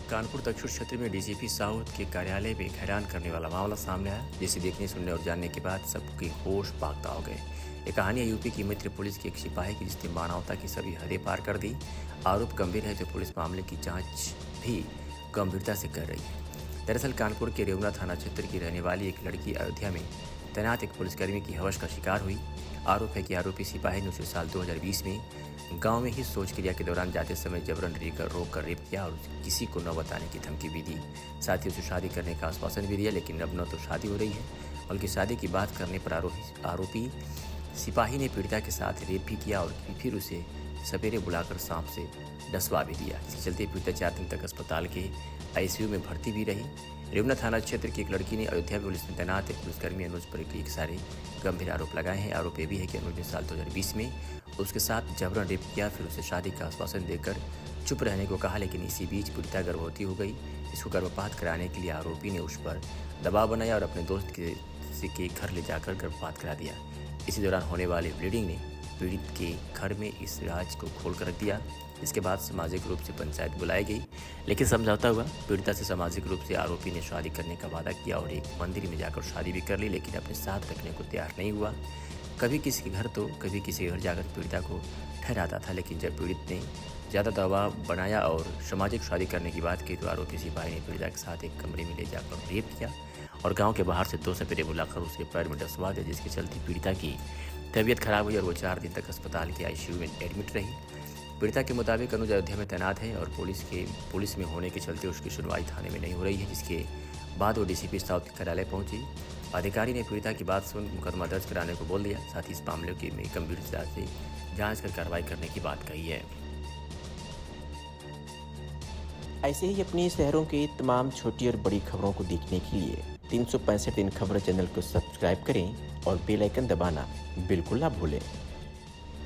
कानपुर दक्षिण क्षेत्र में डीसीपी साउथ के कार्यालय में हैरान करने वाला मामला सामने आया, जिसे देखने, सुनने और जानने के बाद सबके होश बागता हो गए। ये कहानी है यूपी की मित्र पुलिस के एक सिपाही की, जिसने मानवता की सभी हदें पार कर दी। आरोप गंभीर है, जो पुलिस मामले की जांच भी गंभीरता से कर रही है। दरअसल कानपुर के रेवना थाना क्षेत्र की रहने वाली एक लड़की अयोध्या में तैनात एक पुलिसकर्मी की हवस का शिकार हुई। आरोप है कि आरोपी सिपाही ने उसे साल 2020 में गांव में ही शौच क्रिया के दौरान जाते समय जबरन रोक कर रेप किया और किसी को न बताने की धमकी भी दी। साथ ही उसे शादी करने का आश्वासन भी दिया, लेकिन अब न तो शादी हो रही है, बल्कि शादी की बात करने पर आरोपी सिपाही ने पीड़िता के साथ रेप भी किया और फिर उसे सवेरे बुलाकर सांप से डसवा भी दिया, जिसके चलते पीड़िता 4 दिन तक अस्पताल के आईसीयू में भर्ती भी रही। रेवना थाना क्षेत्र की एक लड़की ने अयोध्या पुलिस में तैनात एक पुलिसकर्मी अनुज पर कई सारे गंभीर आरोप लगाए हैं। आरोप ये भी है कि अनुज ने साल 2020 में उसके साथ जबरन रेप किया, फिर उसे शादी का आश्वासन देकर चुप रहने को कहा, लेकिन इसी बीच पीड़िता गर्भवती हो गई। इसको गर्भपात कराने के लिए आरोपी ने उस पर दबाव बनाया और अपने दोस्त के घर ले जाकर गर्भपात करा दिया। इसी दौरान होने वाली ब्लीडिंग ने पीड़ित के घर में इस राज को खोल कर रख दिया। इसके बाद सामाजिक रूप से पंचायत बुलाई गई, लेकिन समझौता हुआ। पीड़िता से सामाजिक रूप से आरोपी ने शादी करने का वादा किया और एक मंदिर में जाकर शादी भी कर ली, लेकिन अपने साथ रखने को तैयार नहीं हुआ। कभी किसी के घर तो कभी किसी के घर जाकर पीड़िता को ठहराता था, लेकिन जब पीड़ित ने ज़्यादा दबाव बनाया और सामाजिक शादी करने की बात की, तो आरोपी सिपाही ने पीड़िता के साथ एक कमरे में ले जाकर रेप किया और गाँव के बाहर से 2 सपेरे बुलाकर उसके पैर में डसवा दिया, जिसके चलते पीड़िता की तबीयत खराब हुई और वो 4 दिन तक अस्पताल के आईसीयू में एडमिट रही। पीड़िता के मुताबिक अनुज अयोध्या में तैनात है और पुलिस में होने के चलते उसकी सुनवाई थाने में नहीं हो रही है, जिसके बाद वो डीसीपी साउथ के कार्यालय पहुंची। अधिकारी ने पीड़िता की बात सुन मुकदमा दर्ज कराने को बोल दिया। साथ ही इस मामले की में गंभीरता से जांच कर कार्रवाई करने की बात कही है। ऐसे ही अपने शहरों के तमाम छोटी और बड़ी खबरों को देखने के लिए 365 दिन खबर चैनल को सब्सक्राइब करें और बेल आइकन दबाना बिल्कुल ना भूलें।